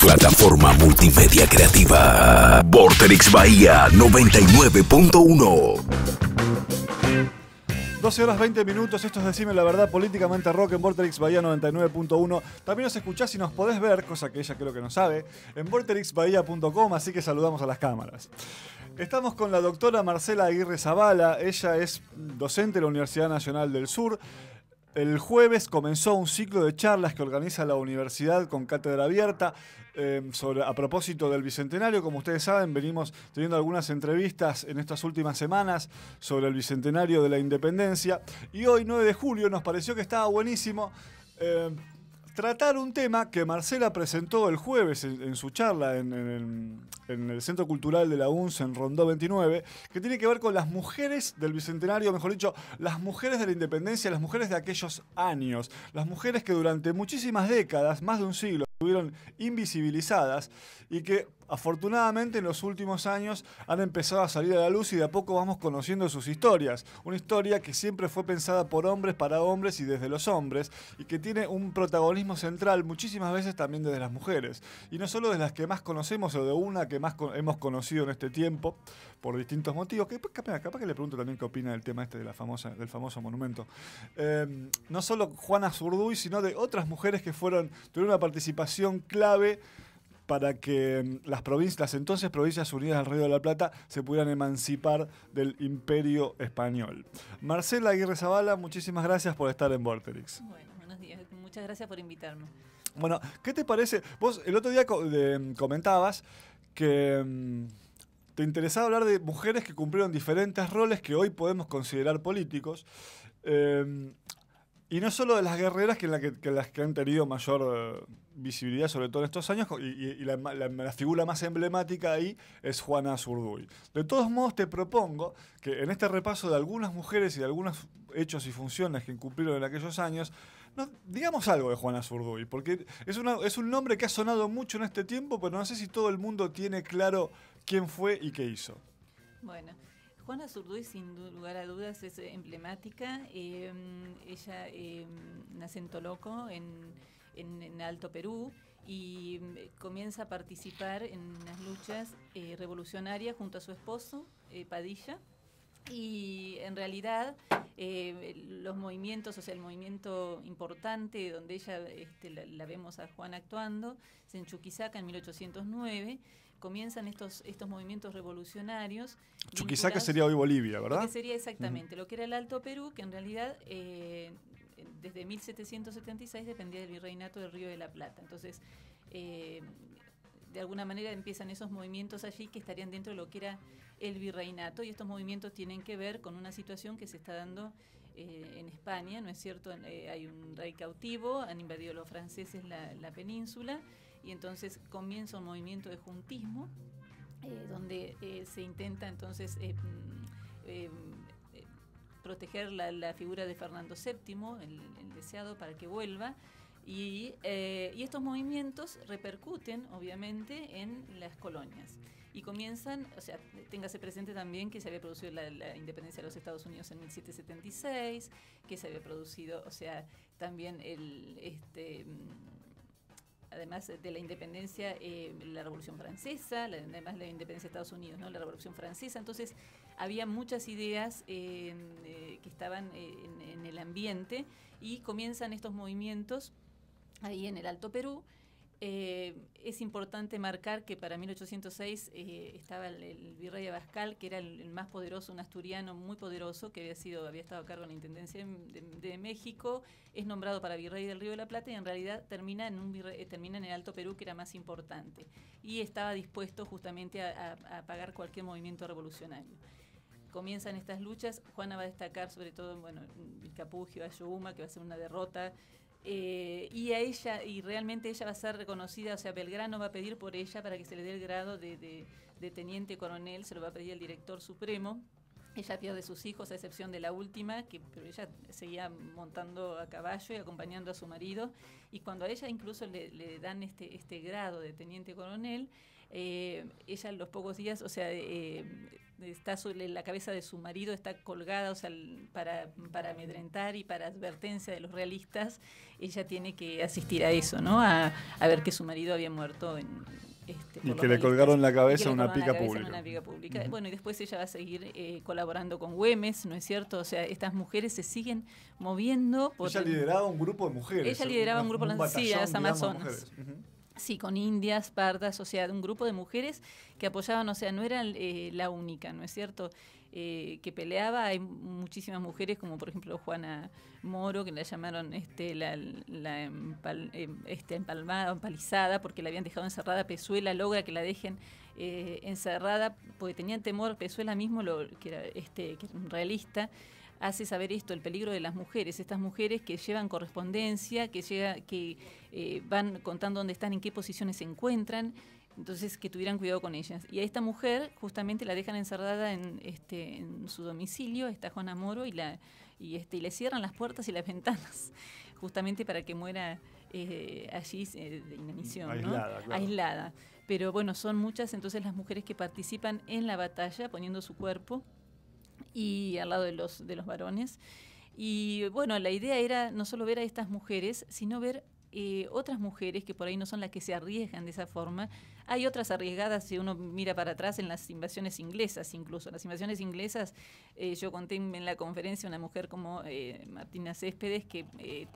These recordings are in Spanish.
Plataforma multimedia creativa. Vorterix Bahía 99.1. 12 horas 20 minutos, esto es Decime la Verdad, políticamente rock en Vorterix Bahía 99.1. También nos escuchás y nos podés ver, cosa que ella creo que no sabe, en vorterixbahía.com, así que saludamos a las cámaras. Estamos con la doctora Marcela Aguirre Zavala, ella es docente de la Universidad Nacional del Sur. El jueves comenzó un ciclo de charlas que organiza la universidad con cátedra abierta a propósito del Bicentenario. Como ustedes saben, venimos teniendo algunas entrevistas en estas últimas semanas sobre el Bicentenario de la Independencia. Y hoy, 9 de julio, nos pareció que estaba buenísimo tratar un tema que Marcela presentó el jueves en su charla en el Centro Cultural de la UNS en Rondó 29, que tiene que ver con las mujeres del Bicentenario, mejor dicho, las mujeres de la Independencia, las mujeres de aquellos años, las mujeres que durante muchísimas décadas, más de un siglo, estuvieron invisibilizadas y que afortunadamente en los últimos años han empezado a salir a la luz y de a poco vamos conociendo sus historias. Una historia que siempre fue pensada por hombres, para hombres y desde los hombres, y que tiene un protagonismo central muchísimas veces también desde las mujeres. Y no solo de las que más conocemos o de una que más hemos conocido en este tiempo, por distintos motivos, que capaz que le pregunto también qué opina del tema este de del famoso monumento. No solo Juana Zurduy, sino de otras mujeres que tuvieron una participación clave para que las entonces Provincias Unidas del Río de la Plata se pudieran emancipar del Imperio Español. Marcela Aguirre Zavala, muchísimas gracias por estar en Vorterix. Bueno, buenos días. Muchas gracias por invitarme. Bueno, ¿qué te parece? Vos el otro día comentabas que te interesaba hablar de mujeres que cumplieron diferentes roles que hoy podemos considerar políticos. Y no solo de las guerreras que las que han tenido mayor visibilidad, sobre todo en estos años, y la figura más emblemática ahí es Juana Zurduy. De todos modos, te propongo que en este repaso de algunas mujeres y de algunos hechos y funciones que cumplieron en aquellos años, digamos algo de Juana Zurduy, porque es un nombre que ha sonado mucho en este tiempo, pero no sé si todo el mundo tiene claro quién fue y qué hizo. Bueno, Juana Zurduy, sin lugar a dudas, es emblemática. Ella nace en Toloco, en Alto Perú, y comienza a participar en las luchas revolucionarias junto a su esposo, Padilla. Y en realidad los movimientos, o sea, el movimiento importante donde ella la vemos a Juana actuando, es en Chuquisaca en 1809. Comienzan estos movimientos revolucionarios. Chuquisaca sería hoy Bolivia, ¿verdad? Lo que sería exactamente, lo que era el Alto Perú, que en realidad desde 1776 dependía del virreinato del Río de la Plata. Entonces, de alguna manera empiezan esos movimientos allí que estarían dentro de lo que era el virreinato, y estos movimientos tienen que ver con una situación que se está dando en España, ¿no es cierto? Hay un rey cautivo, han invadido los franceses la península, y entonces comienza un movimiento de juntismo, donde se intenta entonces proteger la figura de Fernando VII, el deseado, para que vuelva. Y estos movimientos repercuten, obviamente, en las colonias. Y comienzan, o sea, téngase presente también que se había producido la independencia de los Estados Unidos en 1776, que se había producido, o sea, también además de la independencia, la Revolución Francesa, además la independencia de Estados Unidos, ¿no? La Revolución Francesa. Entonces, había muchas ideas que estaban en el ambiente, y comienzan estos movimientos ahí en el Alto Perú. Es importante marcar que para 1806 estaba el virrey Abascal, que era el más poderoso, un asturiano muy poderoso, que había estado a cargo de la Intendencia de México, es nombrado para virrey del Río de la Plata, y en realidad termina en el Alto Perú, que era más importante, y estaba dispuesto justamente a pagar cualquier movimiento revolucionario. Comienzan estas luchas. Juana va a destacar sobre todo, bueno, Vilcapugio, Ayohuma, que va a ser una derrota. Y realmente ella va a ser reconocida, o sea, Belgrano va a pedir por ella para que se le dé el grado de teniente coronel, se lo va a pedir el director supremo, Ella pierde sus hijos, a excepción de la última, pero ella seguía montando a caballo y acompañando a su marido. Y cuando a ella incluso le dan este grado de teniente coronel, ella a los pocos días, o sea, está sobre la cabeza de su marido, está colgada, o sea, para amedrentar y para advertencia de los realistas, ella tiene que asistir a eso, ¿no? A ver que su marido había muerto y que le colgaron la cabeza en una pica pública. Uh-huh. Bueno, y después ella va a seguir colaborando con Güemes, ¿no es cierto? O sea, estas mujeres se siguen moviendo. Ella lideraba un grupo de mujeres. Ella lideraba un grupo de las Amazonas. Mujeres. Uh-huh. Sí, con indias, pardas, o sea, un grupo de mujeres que apoyaban, o sea, no era la única, ¿no es cierto?, que peleaba. Hay muchísimas mujeres, como por ejemplo Juana Moro, que la llamaron empalizada, porque la habían dejado encerrada. Pezuela logra que la dejen encerrada, porque tenían temor. Pezuela mismo, que era un realista, hace saber esto, el peligro de las mujeres, estas mujeres que llevan correspondencia, que van contando dónde están, en qué posiciones se encuentran, entonces que tuvieran cuidado con ellas. Y a esta mujer justamente la dejan encerrada en su domicilio, esta Juana Moro, y le cierran las puertas y las ventanas, justamente para que muera allí de inanición, aislada, ¿no? Claro. Aislada. Pero bueno, son muchas entonces las mujeres que participan en la batalla, poniendo su cuerpo y al lado de los varones. Y bueno, la idea era no solo ver a estas mujeres, sino ver otras mujeres que por ahí no son las que se arriesgan de esa forma. Hay otras arriesgadas, si uno mira para atrás, en las invasiones inglesas incluso. Las invasiones inglesas, yo conté en la conferencia una mujer como Martina Céspedes, que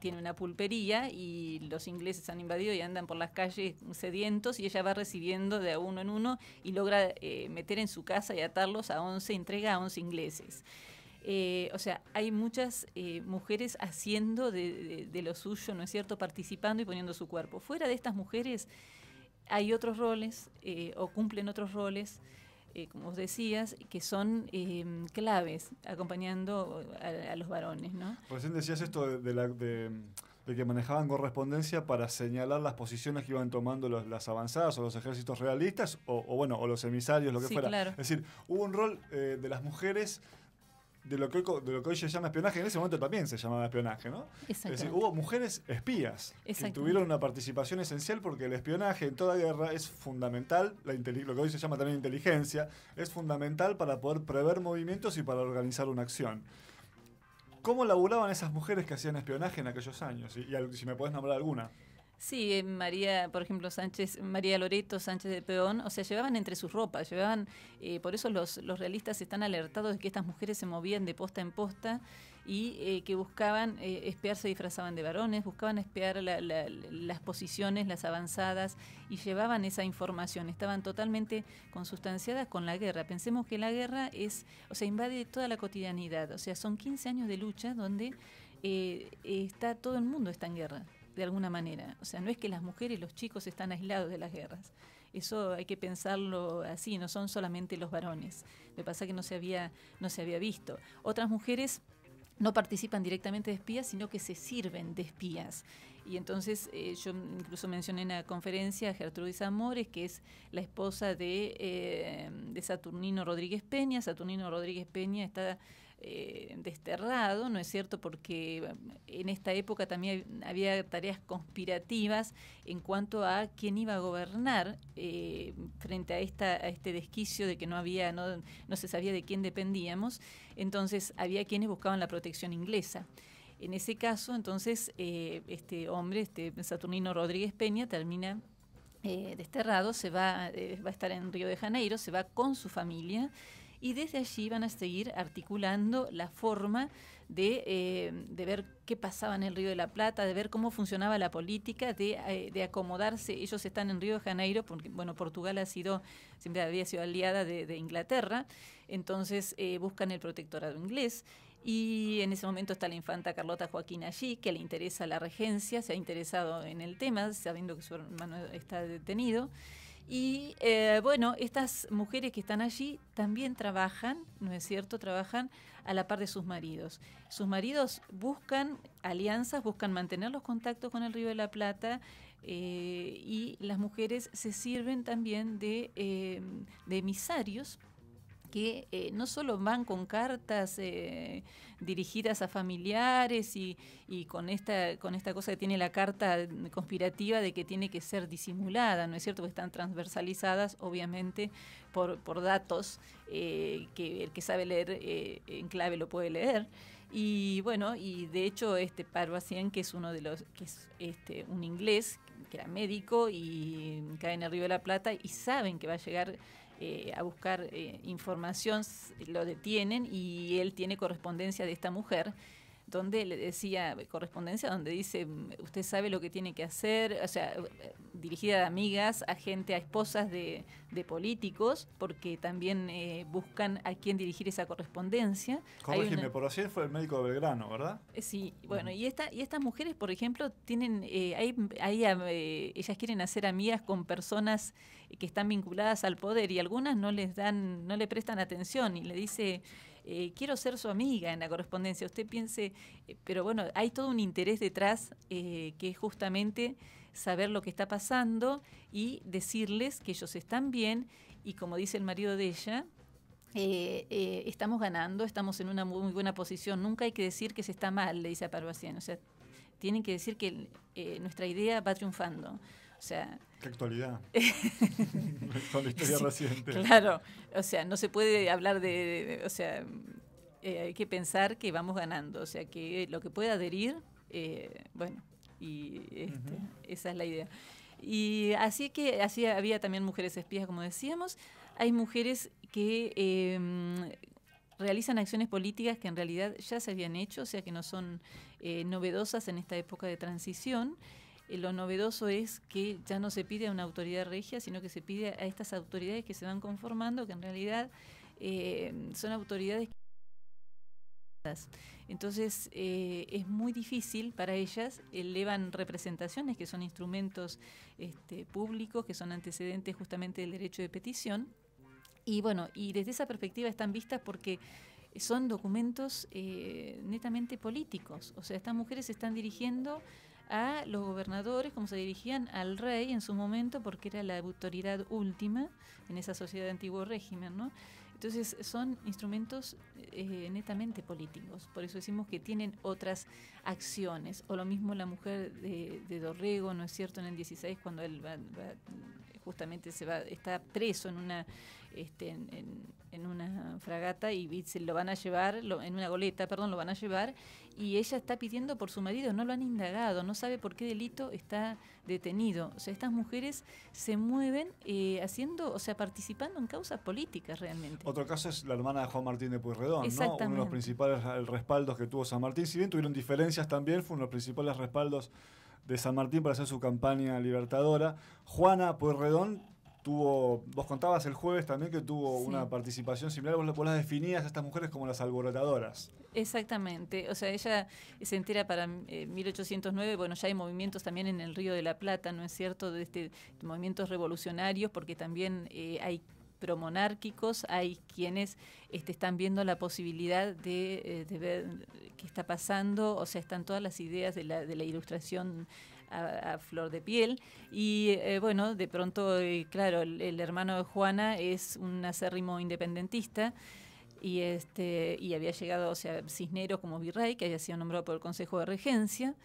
tiene una pulpería y los ingleses han invadido y andan por las calles sedientos, y ella va recibiendo de a uno en uno y logra meter en su casa y atarlos a 11, entrega a 11 ingleses. O sea, hay muchas mujeres haciendo de lo suyo, ¿no es cierto?, participando y poniendo su cuerpo. Fuera de estas mujeres hay otros roles, o cumplen otros roles, como vos decías, que son claves, acompañando a los varones, ¿no? Recién decías esto de que manejaban correspondencia para señalar las posiciones que iban tomando las avanzadas o los ejércitos realistas, o los emisarios, lo que fuera. Claro. Es decir, hubo un rol de las mujeres de lo que hoy se llama espionaje. En ese momento también se llamaba espionaje, ¿no? Es decir, hubo mujeres espías que tuvieron una participación esencial, porque el espionaje en toda guerra es fundamental, lo que hoy se llama también inteligencia, es fundamental para poder prever movimientos y para organizar una acción. ¿Cómo laburaban esas mujeres que hacían espionaje en aquellos años? Y si me podés nombrar alguna. Sí, María, por ejemplo, María Loreto Sánchez de Peón, o sea, llevaban entre sus ropas, por eso los realistas están alertados de que estas mujeres se movían de posta en posta y que buscaban espiar, se disfrazaban de varones, buscaban espiar las posiciones, las avanzadas, y llevaban esa información, estaban totalmente consustanciadas con la guerra. Pensemos que la guerra invade toda la cotidianidad, o sea, son 15 años de lucha donde todo el mundo está en guerra, de alguna manera. O sea, no es que las mujeres y los chicos están aislados de las guerras. Eso hay que pensarlo así, no son solamente los varones. Lo que pasa es que no se había visto. Otras mujeres no participan directamente de espías, sino que se sirven de espías. Y entonces yo incluso mencioné en la conferencia a Gertrudis Amores, que es la esposa de Saturnino Rodríguez Peña. Saturnino Rodríguez Peña está desterrado, ¿no es cierto?, porque en esta época también había tareas conspirativas en cuanto a quién iba a gobernar frente a este desquicio de que no se sabía de quién dependíamos. Entonces había quienes buscaban la protección inglesa. En ese caso, entonces, este hombre, Saturnino Rodríguez Peña, termina desterrado, va a estar en Río de Janeiro, se va con su familia, y desde allí van a seguir articulando la forma de ver qué pasaba en el Río de la Plata, de ver cómo funcionaba la política, de acomodarse. Ellos están en Río de Janeiro porque, bueno, Portugal siempre había sido aliada de Inglaterra, entonces buscan el protectorado inglés. Y en ese momento está la infanta Carlota Joaquina allí, que le interesa la regencia, se ha interesado en el tema, sabiendo que su hermano está detenido. Y estas mujeres que están allí también trabajan, ¿no es cierto?, trabajan a la par de sus maridos. Sus maridos buscan alianzas, buscan mantener los contactos con el Río de la Plata, y las mujeres se sirven también de emisarios que no solo van con cartas dirigidas a familiares y con esta cosa que tiene la carta conspirativa de que tiene que ser disimulada, ¿no es cierto? Que están transversalizadas, obviamente, por datos que el que sabe leer en clave lo puede leer. Y bueno, y de hecho Parvasian, que es uno de los, que es un inglés, que era médico y cae en el Río de la Plata y saben que va a llegar a buscar información, lo detienen y él tiene correspondencia de esta mujer, donde le decía, correspondencia donde dice, usted sabe lo que tiene que hacer, o sea, dirigida a amigas, a gente, a esposas de políticos, porque también buscan a quién dirigir esa correspondencia. Corrígeme, por así fue el médico de Belgrano, ¿verdad? Sí, bueno, y estas mujeres, por ejemplo, tienen, ellas quieren hacer amigas con personas que están vinculadas al poder y algunas no le prestan atención y le dice, quiero ser su amiga en la correspondencia. Usted piense, pero bueno, hay todo un interés detrás que es justamente saber lo que está pasando y decirles que ellos están bien y como dice el marido de ella, estamos ganando, estamos en una muy buena posición. Nunca hay que decir que se está mal, le dice a Parvasian. O sea, tienen que decir que nuestra idea va triunfando. O sea, qué actualidad. Con la historia reciente. Claro, o sea, no se puede hablar o sea, hay que pensar que vamos ganando, o sea, que lo que pueda adherir, bueno, y esa es la idea. Y así había también mujeres espías, como decíamos. Hay mujeres que realizan acciones políticas que en realidad ya se habían hecho, o sea, que no son novedosas en esta época de transición. Lo novedoso es que ya no se pide a una autoridad regia, sino que se pide a estas autoridades que se van conformando, que en realidad son autoridades. Entonces es muy difícil para ellas, elevan representaciones, que son instrumentos públicos, que son antecedentes justamente del derecho de petición. Y bueno, y desde esa perspectiva están vistas porque son documentos netamente políticos. O sea, estas mujeres se están dirigiendo a los gobernadores como se dirigían al rey en su momento, porque era la autoridad última en esa sociedad de antiguo régimen, ¿no? Entonces son instrumentos netamente políticos, por eso decimos que tienen otras acciones, o lo mismo la mujer de Dorrego, ¿no es cierto?, en el 16, cuando él justamente está preso en una en una fragata y se lo van a llevar, en una goleta, perdón, lo van a llevar, y ella está pidiendo por su marido, no lo han indagado, no sabe por qué delito está detenido. O sea, estas mujeres se mueven participando en causas políticas realmente. Otro caso es la hermana de Juan Martín de Pueyrredón, ¿no? Uno de los principales respaldos que tuvo San Martín, si bien tuvieron diferencias también, fue uno de los principales respaldos de San Martín para hacer su campaña libertadora. Juana Pueyrredón vos contabas el jueves también que tuvo una participación similar, vos las definías a estas mujeres como las alborotadoras. Exactamente, o sea, ella se entera para 1809, bueno, ya hay movimientos también en el Río de la Plata, ¿no es cierto?, de movimientos revolucionarios, porque también hay promonárquicos, hay quienes están viendo la posibilidad de ver qué está pasando, o sea, están todas las ideas de la ilustración a flor de piel y bueno, de pronto, claro, el hermano de Juana es un acérrimo independentista y había llegado, o sea, Cisneros como virrey, que había sido nombrado por el Consejo de Regencia,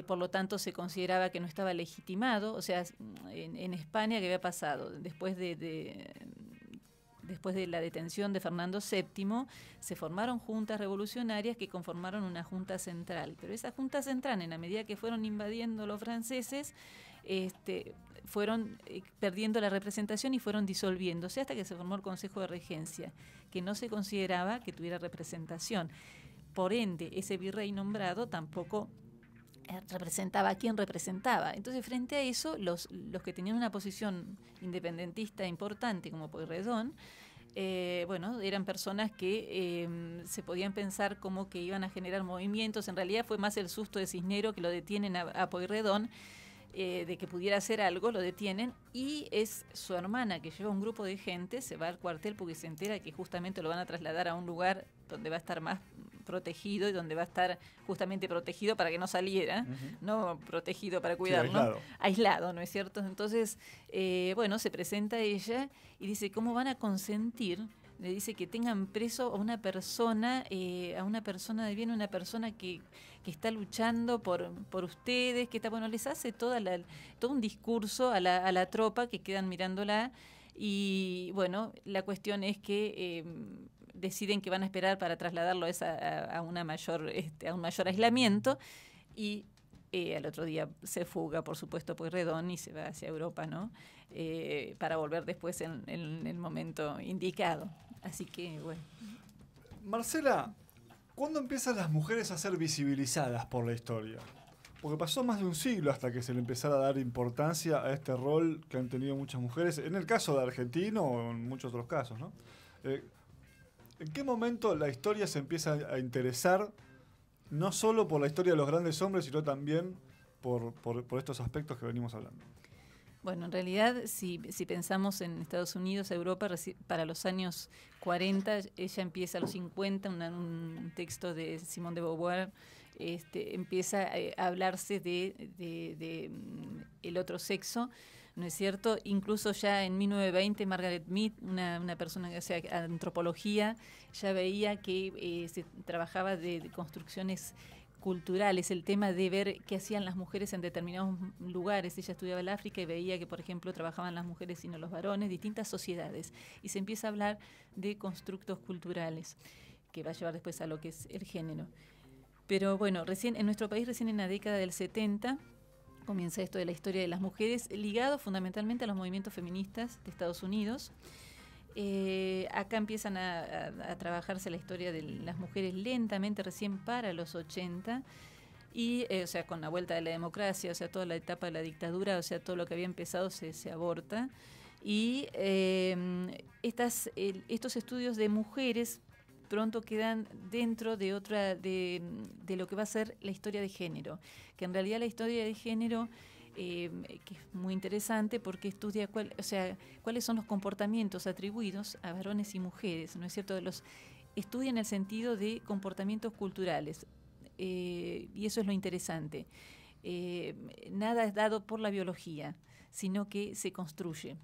por lo tanto se consideraba que no estaba legitimado, o sea, en España, ¿qué había pasado? Después de la detención de Fernando VII, se formaron juntas revolucionarias que conformaron una junta central. Pero esa junta central, en la medida que fueron invadiendo los franceses, fueron perdiendo la representación y fueron disolviéndose hasta que se formó el Consejo de Regencia, que no se consideraba que tuviera representación. Por ende, ese virrey nombrado tampoco representaba a quien representaba. Entonces, frente a eso, los que tenían una posición independentista importante, como Pueyrredón, bueno, eran personas que se podían pensar como que iban a generar movimientos. En realidad fue más el susto de Cisneros, que lo detienen a Pueyrredón, de que pudiera hacer algo, lo detienen, y es su hermana que lleva un grupo de gente, se va al cuartel porque se entera que justamente lo van a trasladar a un lugar donde va a estar más protegido y donde va a estar justamente protegido para que no saliera, no protegido para cuidarlo, aislado, ¿no es cierto? Entonces, bueno, se presenta ella y dice, ¿cómo van a consentir le dice que tengan preso a una persona de bien, una persona que está luchando por ustedes, que está, bueno, les hace todo un discurso a la tropa que quedan mirándola. Y bueno, la cuestión es que deciden que van a esperar para trasladarlo a un mayor aislamiento, y al otro día se fuga, por supuesto, Pueyrredón, y se va hacia Europa, ¿no? Para volver después en el momento indicado. Así que, bueno. Marcela, ¿cuándo empiezan las mujeres a ser visibilizadas por la historia? Porque pasó más de un siglo hasta que se le empezara a dar importancia a este rol que han tenido muchas mujeres, en el caso de Argentino o en muchos otros casos, ¿no? ¿En qué momento la historia se empieza a interesar no solo por la historia de los grandes hombres, sino también por estos aspectos que venimos hablando? Bueno, en realidad, si pensamos en Estados Unidos, Europa, para los años 40, ella empieza a los 50, un texto de Simone de Beauvoir, empieza a hablarse de el otro sexo, ¿no es cierto? Incluso ya en 1920, Margaret Mead, una persona que hacía antropología, ya veía que se trabajaba de construcciones culturales, el tema de ver qué hacían las mujeres en determinados lugares. Ella estudiaba el África y veía que, por ejemplo, trabajaban las mujeres y no los varones, distintas sociedades. Y se empieza a hablar de constructos culturales, que va a llevar después a lo que es el género. Pero bueno, recién en nuestro país, recién en la década del 70, comienza esto de la historia de las mujeres, ligado fundamentalmente a los movimientos feministas de Estados Unidos. Acá empiezan a trabajarse la historia de las mujeres lentamente, recién para los 80, y o sea, con la vuelta de la democracia, o sea, toda la etapa de la dictadura, o sea, todo lo que había empezado se aborta. Y estos estudios de mujeres pronto quedan dentro de lo que va a ser la historia de género, que en realidad la historia de género que es muy interesante porque estudia cuáles son los comportamientos atribuidos a varones y mujeres, ¿no es cierto? Estudia en el sentido de comportamientos culturales, y eso es lo interesante. Nada es dado por la biología, sino que se construye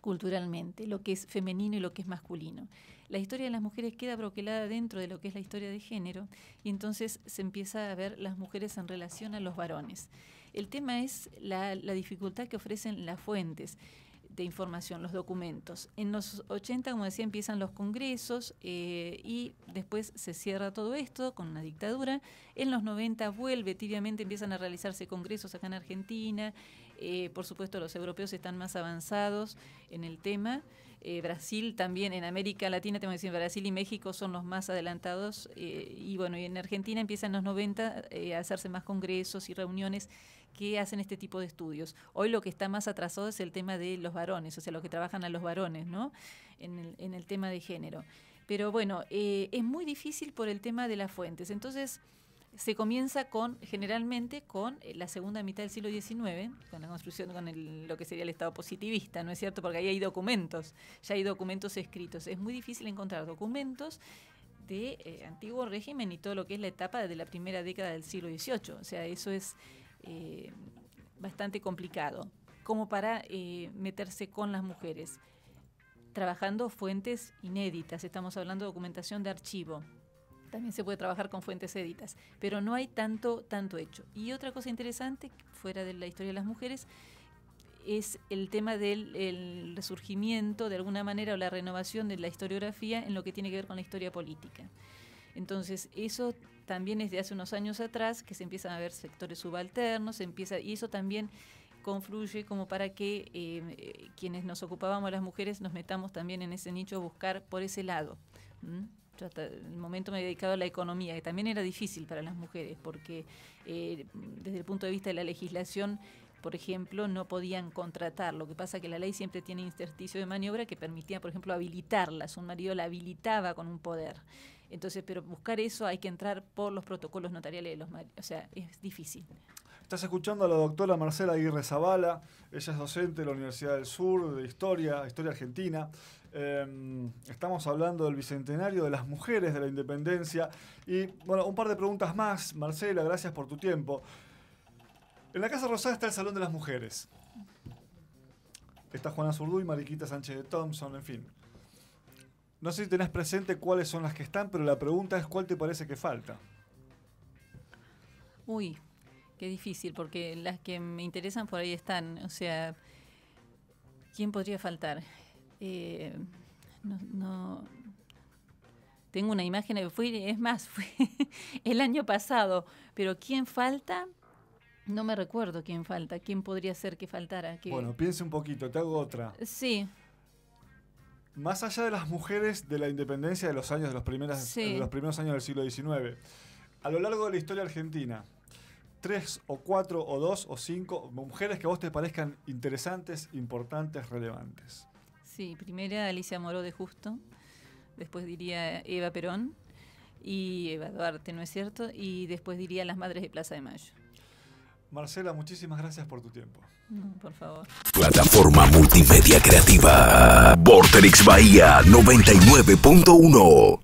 culturalmente lo que es femenino y lo que es masculino. La historia de las mujeres queda broquelada dentro de lo que es la historia de género, y entonces se empieza a ver las mujeres en relación a los varones. El tema es la dificultad que ofrecen las fuentes de información, los documentos. En los 80, como decía, empiezan los congresos y después se cierra todo esto con una dictadura. En los 90 vuelve tibiamente, empiezan a realizarse congresos acá en Argentina. Por supuesto, los europeos están más avanzados en el tema. Brasil también, en América Latina, tengo que decir, Brasil y México son los más adelantados. Y bueno, y en Argentina empiezan en los 90 a hacerse más congresos y reuniones que hacen este tipo de estudios. Hoy lo que está más atrasado es el tema de los varones, o sea, los que trabajan a los varones, ¿no? En el tema de género. Pero bueno, es muy difícil por el tema de las fuentes. Entonces, se comienza generalmente con la segunda mitad del siglo XIX, con la construcción, lo que sería el Estado positivista, ¿no es cierto? Porque ahí hay documentos, ya hay documentos escritos. Es muy difícil encontrar documentos de antiguo régimen y todo lo que es la etapa de la primera década del siglo XVIII. O sea, eso es bastante complicado, como para meterse con las mujeres, trabajando fuentes inéditas. Estamos hablando de documentación de archivo. También se puede trabajar con fuentes éditas, pero no hay tanto hecho. Y otra cosa interesante, fuera de la historia de las mujeres, es el tema del resurgimiento, de alguna manera, o la renovación de la historiografía en lo que tiene que ver con la historia política. Entonces, eso también es de hace unos años atrás, que se empiezan a ver sectores subalternos, y eso también confluye como para que quienes nos ocupábamos las mujeres nos metamos también en ese nicho a buscar por ese lado. Yo hasta el momento me he dedicado a la economía, que también era difícil para las mujeres, porque desde el punto de vista de la legislación, por ejemplo, no podían contratar. Lo que pasa es que la ley siempre tiene intersticio de maniobra que permitía, por ejemplo, habilitarlas. Un marido la habilitaba con un poder. Entonces, pero buscar eso hay que entrar por los protocolos notariales de los maridos. O sea, es difícil. Estás escuchando a la doctora Marcela Aguirre Zavala. Ella es docente de la Universidad del Sur de Historia Argentina. Estamos hablando del bicentenario de las mujeres de la independencia. Y bueno, un par de preguntas más, Marcela, gracias por tu tiempo. En la Casa Rosada está el Salón de las Mujeres. Está Juana Zurduy, Mariquita Sánchez de Thompson, en fin. No sé si tenés presente cuáles son las que están, pero la pregunta es ¿cuál te parece que falta? Uy, qué difícil, porque las que me interesan por ahí están. O sea, ¿quién podría faltar? No. Tengo una imagen, fue el año pasado, pero ¿quién falta? No me recuerdo quién falta. ¿Quién podría ser que faltara? Bueno, piense un poquito, te hago otra. Sí. Más allá de las mujeres de la independencia de los años de los primeros años del siglo XIX, a lo largo de la historia argentina, 3 o 4 o 2 o 5 mujeres que a vos te parezcan interesantes, importantes, relevantes. Sí, primera Alicia Moró de Justo, después diría Eva Perón y Eva Duarte, ¿no es cierto? Y después diría las Madres de Plaza de Mayo. Marcela, muchísimas gracias por tu tiempo. No, por favor. Plataforma multimedia creativa. Vorterix Bahía 99.1.